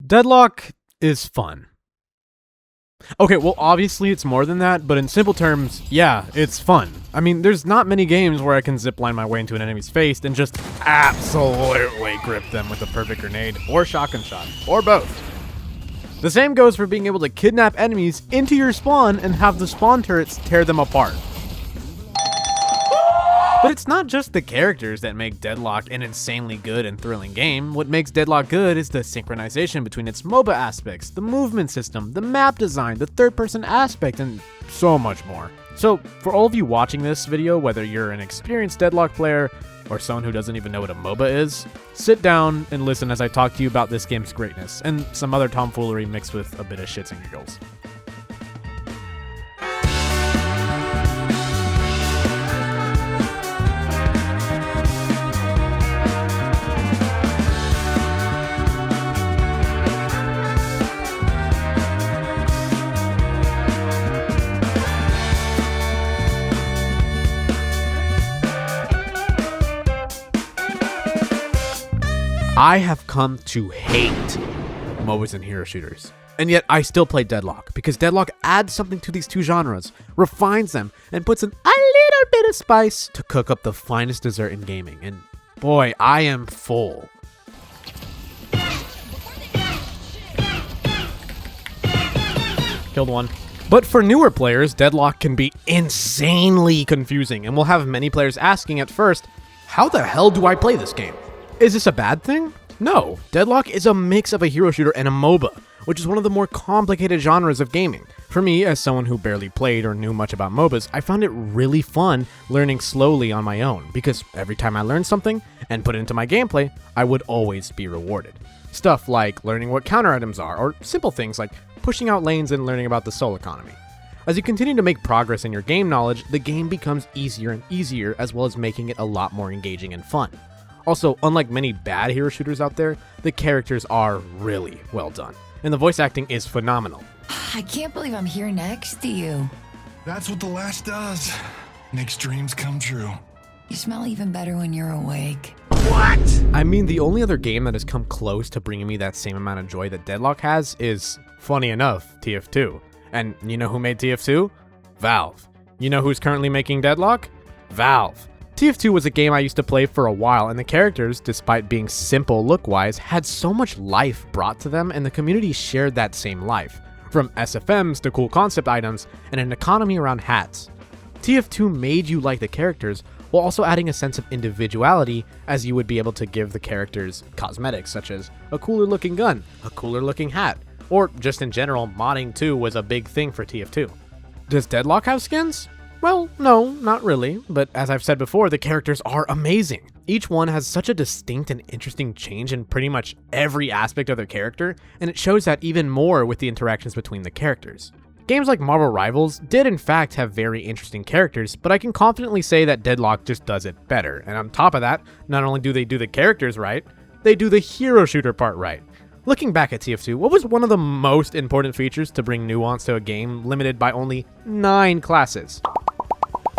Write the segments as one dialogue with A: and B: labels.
A: Deadlock is fun. Okay, well, obviously it's more than that, but in simple terms, yeah, it's fun. I mean, there's not many games where I can zipline my way into an enemy's face and just absolutely grip them with a perfect grenade, or shotgun shot, or both. The same goes for being able to kidnap enemies into your spawn and have the spawn turrets tear them apart. But it's not just the characters that make Deadlock an insanely good and thrilling game. What makes Deadlock good is the synchronization between its MOBA aspects, the movement system, the map design, the third-person aspect, and so much more. So, for all of you watching this video, whether you're an experienced Deadlock player or someone who doesn't even know what a MOBA is, sit down and listen as I talk to you about this game's greatness, and some other tomfoolery mixed with a bit of shits and giggles. I have come to hate MOBAs and hero shooters, and yet I still play Deadlock because Deadlock adds something to these two genres, refines them, and puts in a little bit of spice to cook up the finest dessert in gaming, and boy, I am full. Killed one. But for newer players, Deadlock can be insanely confusing, and will have many players asking at first, how the hell do I play this game? Is this a bad thing? No, Deadlock is a mix of a hero shooter and a MOBA, which is one of the more complicated genres of gaming. For me, as someone who barely played or knew much about MOBAs, I found it really fun learning slowly on my own, because every time I learned something and put it into my gameplay, I would always be rewarded. Stuff like learning what counter items are, or simple things like pushing out lanes and learning about the soul economy. As you continue to make progress in your game knowledge, the game becomes easier and easier, as well as making it a lot more engaging and fun. Also, unlike many bad hero shooters out there, the characters are really well done, and the voice acting is phenomenal.
B: I can't believe I'm here next to you.
C: That's what The Last does. Makes dreams come true.
B: You smell even better when you're awake.
C: What?
A: I mean, the only other game that has come close to bringing me that same amount of joy that Deadlock has is, funny enough, TF2. And you know who made TF2? Valve. You know who's currently making Deadlock? Valve. TF2 was a game I used to play for a while, and the characters, despite being simple look-wise, had so much life brought to them, and the community shared that same life, from SFMs to cool concept items, and an economy around hats. TF2 made you like the characters, while also adding a sense of individuality, as you would be able to give the characters cosmetics, such as a cooler looking gun, a cooler looking hat, or just in general, modding too was a big thing for TF2. Does Deadlock have skins? Well, no, not really, but as I've said before, the characters are amazing. Each one has such a distinct and interesting change in pretty much every aspect of their character, and it shows that even more with the interactions between the characters. Games like Marvel Rivals did in fact have very interesting characters, but I can confidently say that Deadlock just does it better, and on top of that, not only do they do the characters right, they do the hero shooter part right. Looking back at TF2, what was one of the most important features to bring nuance to a game limited by only 9 classes?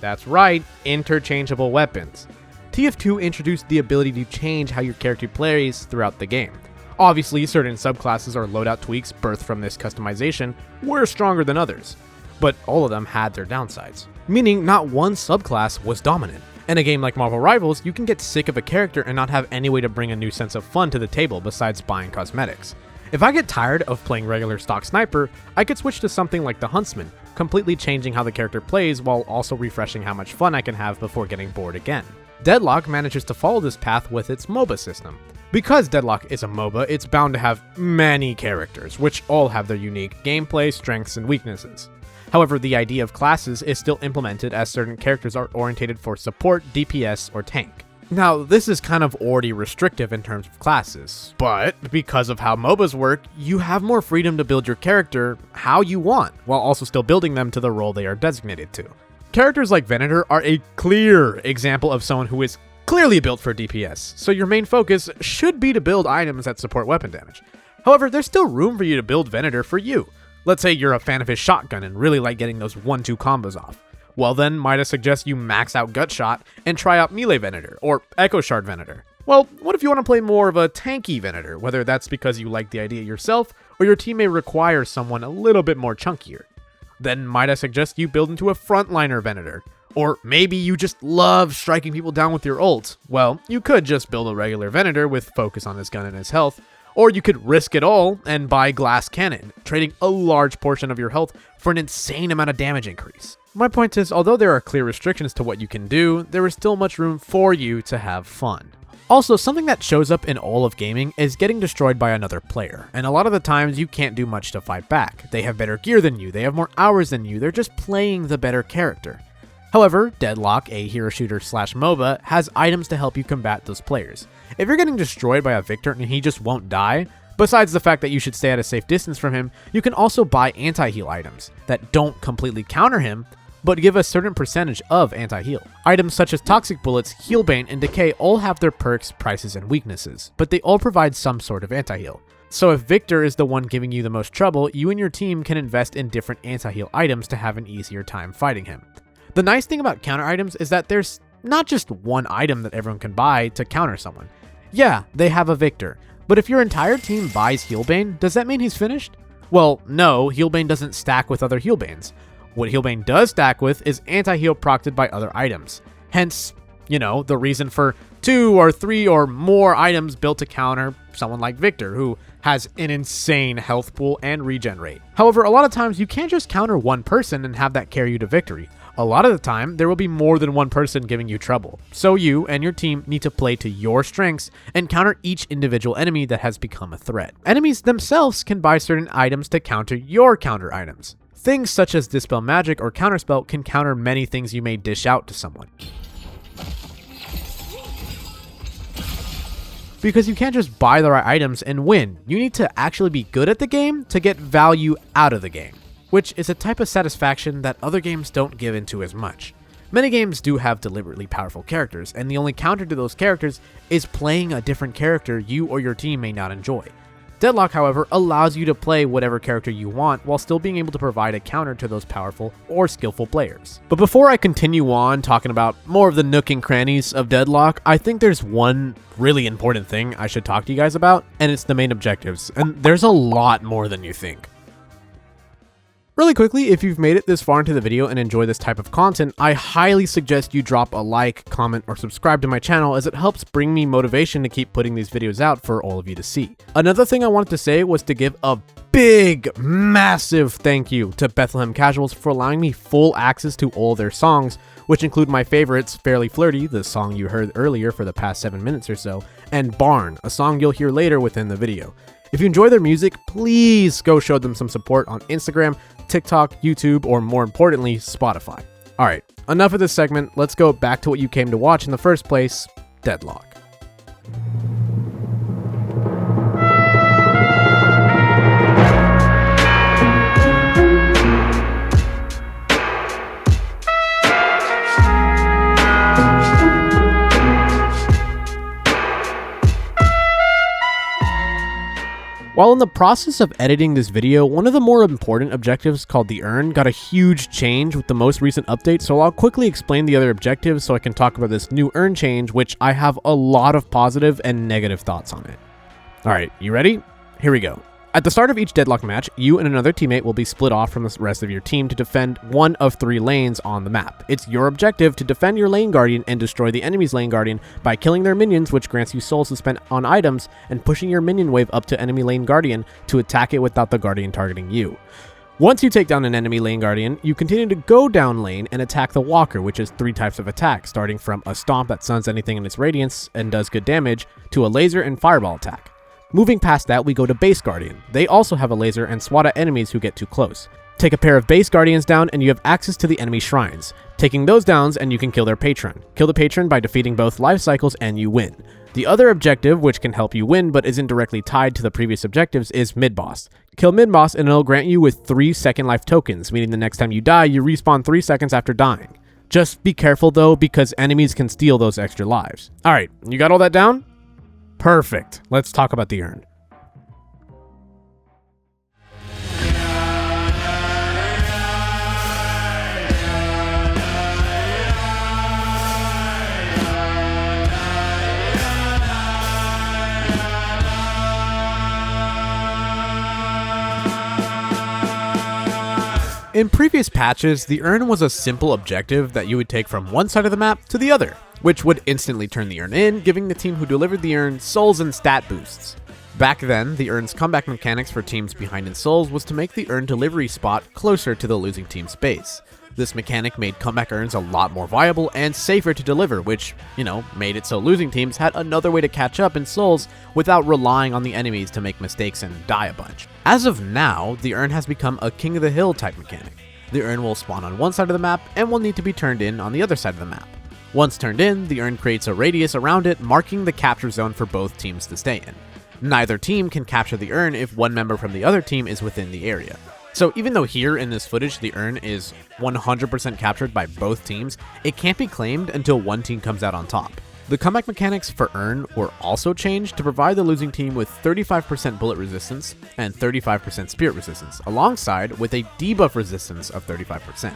A: That's right, interchangeable weapons. TF2 introduced the ability to change how your character plays throughout the game. Obviously, certain subclasses or loadout tweaks birthed from this customization were stronger than others, but all of them had their downsides, meaning not one subclass was dominant. In a game like Marvel Rivals, you can get sick of a character and not have any way to bring a new sense of fun to the table besides buying cosmetics. If I get tired of playing regular stock sniper, I could switch to something like the Huntsman, completely changing how the character plays while also refreshing how much fun I can have before getting bored again. Deadlock manages to follow this path with its MOBA system. Because Deadlock is a MOBA, it's bound to have many characters, which all have their unique gameplay, strengths, and weaknesses. However, the idea of classes is still implemented as certain characters are orientated for support, DPS, or tank. Now, this is kind of already restrictive in terms of classes, but because of how MOBAs work, you have more freedom to build your character how you want, while also still building them to the role they are designated to. Characters like Venator are a clear example of someone who is clearly built for DPS, so your main focus should be to build items that support weapon damage. However, there's still room for you to build Venator for you. Let's say you're a fan of his shotgun and really like getting those 1-2 combos off. Well then, might I suggest you max out Gut Shot and try out Melee Venator or Echo Shard Venator. Well, what if you want to play more of a tanky Venator, whether that's because you like the idea yourself, or your team may require someone a little bit more chunkier? Then might I suggest you build into a frontliner Venator? Or maybe you just love striking people down with your ult. Well, you could just build a regular Venator with focus on his gun and his health, or you could risk it all and buy Glass Cannon, trading a large portion of your health for an insane amount of damage increase. My point is, although there are clear restrictions to what you can do, there is still much room for you to have fun. Also, something that shows up in all of gaming is getting destroyed by another player, and a lot of the times you can't do much to fight back. They have better gear than you, they have more hours than you, they're just playing the better character. However, Deadlock, a hero shooter / MOBA, has items to help you combat those players. If you're getting destroyed by a Victor and he just won't die, besides the fact that you should stay at a safe distance from him, you can also buy anti-heal items that don't completely counter him, but give a certain percentage of anti-heal. Items such as Toxic Bullets, Healbane, and Decay all have their perks, prices, and weaknesses, but they all provide some sort of anti-heal. So if Victor is the one giving you the most trouble, you and your team can invest in different anti-heal items to have an easier time fighting him. The nice thing about counter items is that there's not just one item that everyone can buy to counter someone. Yeah, they have a Victor, but if your entire team buys Healbane, does that mean he's finished? Well, no, Healbane doesn't stack with other Healbanes. What Healbane does stack with is anti-heal procted by other items. Hence, the reason for 2 or 3 or more items built to counter someone like Victor, who has an insane health pool and regen rate. However, a lot of times you can't just counter one person and have that carry you to victory. A lot of the time, there will be more than one person giving you trouble. So you and your team need to play to your strengths and counter each individual enemy that has become a threat. Enemies themselves can buy certain items to counter your counter items. Things such as Dispel Magic or Counterspell can counter many things you may dish out to someone. Because you can't just buy the right items and win. You need to actually be good at the game to get value out of the game, which is a type of satisfaction that other games don't give into as much. Many games do have deliberately powerful characters, and the only counter to those characters is playing a different character you or your team may not enjoy. Deadlock, however, allows you to play whatever character you want while still being able to provide a counter to those powerful or skillful players. But before I continue on talking about more of the nook and crannies of Deadlock, I think there's one really important thing I should talk to you guys about, and it's the main objectives, and there's a lot more than you think. Really quickly, if you've made it this far into the video and enjoy this type of content, I highly suggest you drop a like, comment, or subscribe to my channel, as it helps bring me motivation to keep putting these videos out for all of you to see. Another thing I wanted to say was to give a big, massive thank you to Bethlehem Casuals for allowing me full access to all their songs, which include my favorites, Fairly Flirty, the song you heard earlier for the past 7 minutes or so, and Barn, a song you'll hear later within the video. If you enjoy their music, please go show them some support on Instagram, TikTok, YouTube, or more importantly, Spotify. Alright, enough of this segment, let's go back to what you came to watch in the first place, Deadlock. While in the process of editing this video, one of the more important objectives, called the Urn, got a huge change with the most recent update, so I'll quickly explain the other objectives so I can talk about this new Urn change, which I have a lot of positive and negative thoughts on it. Alright, you ready? Here we go. At the start of each Deadlock match, you and another teammate will be split off from the rest of your team to defend one of 3 lanes on the map. It's your objective to defend your lane guardian and destroy the enemy's lane guardian by killing their minions, which grants you souls to spend on items, and pushing your minion wave up to enemy lane guardian to attack it without the guardian targeting you. Once you take down an enemy lane guardian, you continue to go down lane and attack the walker, which is 3 types of attack, starting from a stomp that stuns anything in its radius and does good damage, to a laser and fireball attack. Moving past that, we go to Base Guardian. They also have a laser and swat at enemies who get too close. Take a pair of Base Guardians down and you have access to the enemy shrines. Taking those downs and you can kill their patron. Kill the patron by defeating both life cycles and you win. The other objective, which can help you win but isn't directly tied to the previous objectives, is Mid-Boss. Kill Mid-Boss and it'll grant you with 3 second life tokens, meaning the next time you die, you respawn 3 seconds after dying. Just be careful though, because enemies can steal those extra lives. Alright, you got all that down? Perfect. Let's talk about the Urn. In previous patches, the urn was a simple objective that you would take from one side of the map to the other, which would instantly turn the urn in, giving the team who delivered the urn souls and stat boosts. Back then, the urn's comeback mechanics for teams behind in souls was to make the urn delivery spot closer to the losing team's base. This mechanic made comeback urns a lot more viable and safer to deliver, which, made it so losing teams had another way to catch up in souls without relying on the enemies to make mistakes and die a bunch. As of now, the urn has become a king of the hill type mechanic. The urn will spawn on one side of the map and will need to be turned in on the other side of the map. Once turned in, the urn creates a radius around it, marking the capture zone for both teams to stay in. Neither team can capture the urn if one member from the other team is within the area. So even though here in this footage the urn is 100% captured by both teams, it can't be claimed until one team comes out on top. The comeback mechanics for urn were also changed to provide the losing team with 35% bullet resistance and 35% spirit resistance, alongside with a debuff resistance of 35%.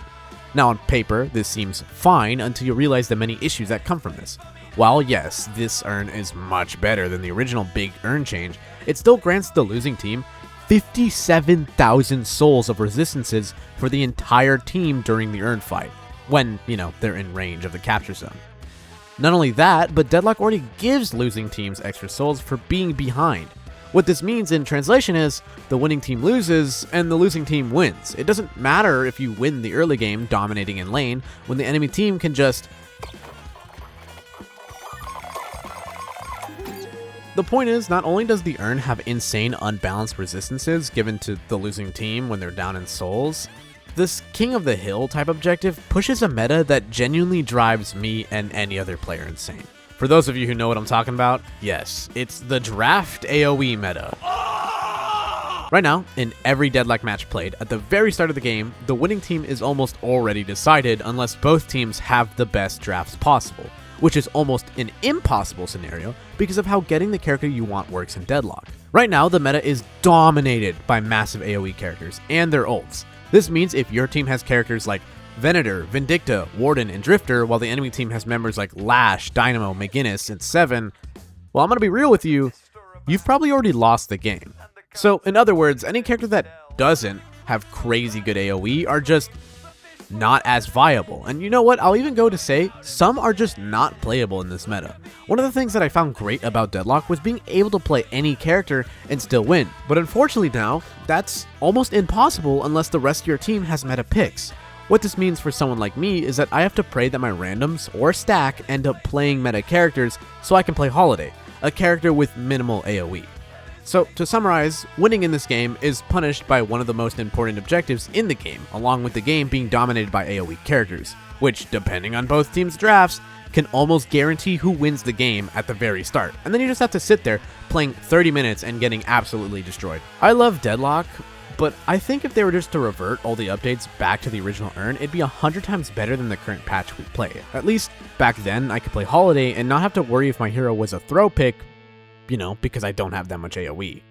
A: Now on paper, this seems fine until you realize the many issues that come from this. While yes, this urn is much better than the original big urn change, it still grants the losing team 57,000 souls of resistances for the entire team during the urn fight, when, they're in range of the capture zone. Not only that, but Deadlock already gives losing teams extra souls for being behind. What this means in translation is, the winning team loses, and the losing team wins. It doesn't matter if you win the early game dominating in lane, when the enemy team can just... The point is, not only does the urn have insane unbalanced resistances given to the losing team when they're down in souls, this King of the Hill type objective pushes a meta that genuinely drives me and any other player insane. For those of you who know what I'm talking about, yes, it's the draft AoE meta. Right now, in every Deadlock match played, at the very start of the game, the winning team is almost already decided unless both teams have the best drafts possible, which is almost an impossible scenario because of how getting the character you want works in Deadlock. Right now, the meta is dominated by massive AoE characters and their ults. This means if your team has characters like Venator, Vindicta, Warden, and Drifter, while the enemy team has members like Lash, Dynamo, McGinnis, and Seven, well, I'm gonna be real with you, you've probably already lost the game. So, in other words, any character that doesn't have crazy good AoE are just not as viable. And you know what? I'll even go to say some are just not playable in this meta. One of the things that I found great about Deadlock was being able to play any character and still win. But unfortunately now, that's almost impossible unless the rest of your team has meta picks. What this means for someone like me is that I have to pray that my randoms or stack end up playing meta characters so I can play Holiday, a character with minimal AoE. So, to summarize, winning in this game is punished by one of the most important objectives in the game, along with the game being dominated by AoE characters, which, depending on both teams' drafts, can almost guarantee who wins the game at the very start, and then you just have to sit there playing 30 minutes and getting absolutely destroyed. I love Deadlock, but I think if they were just to revert all the updates back to the original urn, it'd be 100 times better than the current patch we play. At least, back then, I could play Holiday and not have to worry if my hero was a throw pick, because I don't have that much AoE.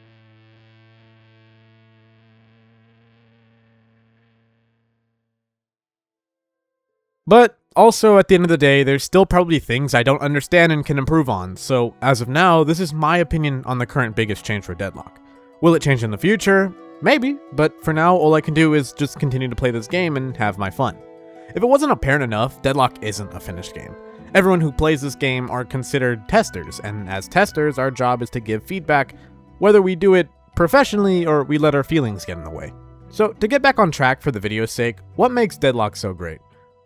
A: But also, at the end of the day, there's still probably things I don't understand and can improve on, so as of now, this is my opinion on the current biggest change for Deadlock. Will it change in the future? Maybe, but for now, all I can do is just continue to play this game and have my fun. If it wasn't apparent enough, Deadlock isn't a finished game. Everyone who plays this game are considered testers, and as testers, our job is to give feedback, whether we do it professionally or we let our feelings get in the way. So, to get back on track for the video's sake, what makes Deadlock so great?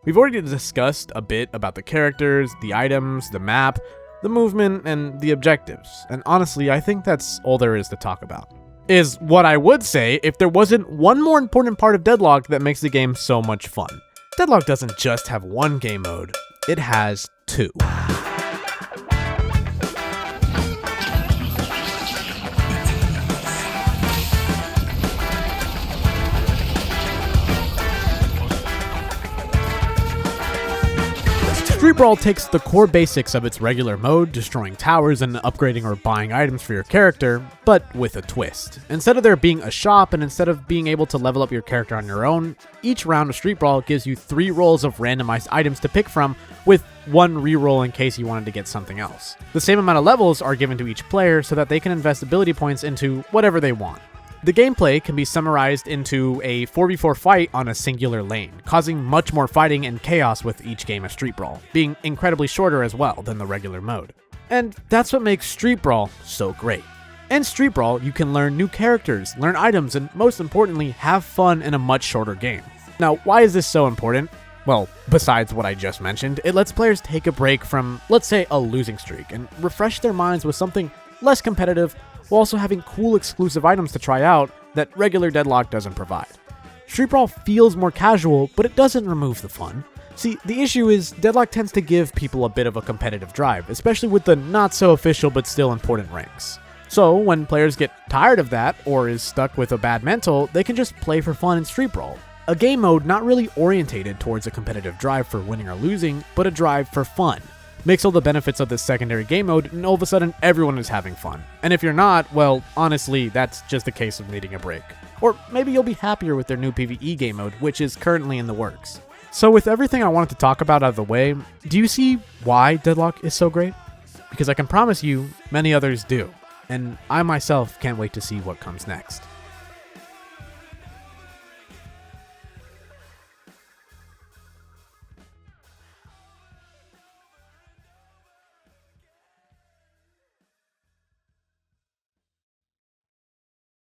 A: We've already discussed a bit about the characters, the items, the map, the movement, and the objectives, and honestly, I think that's all there is to talk about. Is what I would say if there wasn't one more important part of Deadlock that makes the game so much fun. Deadlock doesn't just have one game mode, it has two. Street Brawl takes the core basics of its regular mode, destroying towers and upgrading or buying items for your character, but with a twist. Instead of there being a shop and instead of being able to level up your character on your own, each round of Street Brawl gives you 3 rolls of randomized items to pick from, with 1 reroll in case you wanted to get something else. The same amount of levels are given to each player so that they can invest ability points into whatever they want. The gameplay can be summarized into a 4v4 fight on a singular lane, causing much more fighting and chaos with each game of Street Brawl, being incredibly shorter as well than the regular mode. And that's what makes Street Brawl so great. In Street Brawl, you can learn new characters, learn items, and most importantly, have fun in a much shorter game. Now, why is this so important? Well, besides what I just mentioned, it lets players take a break from, let's say, a losing streak and refresh their minds with something less competitive while also having cool exclusive items to try out that regular Deadlock doesn't provide. Street Brawl feels more casual, but it doesn't remove the fun. See, the issue is Deadlock tends to give people a bit of a competitive drive, especially with the not so official but still important ranks. So when players get tired of that or is stuck with a bad mental, they can just play for fun in Street Brawl. A game mode not really orientated towards a competitive drive for winning or losing, but a drive for fun. Mix all the benefits of this secondary game mode and all of a sudden everyone is having fun. And if you're not, well, honestly, that's just a case of needing a break. Or maybe you'll be happier with their new PvE game mode, which is currently in the works. So with everything I wanted to talk about out of the way, do you see why Deadlock is so great? Because I can promise you, many others do. And I myself can't wait to see what comes next.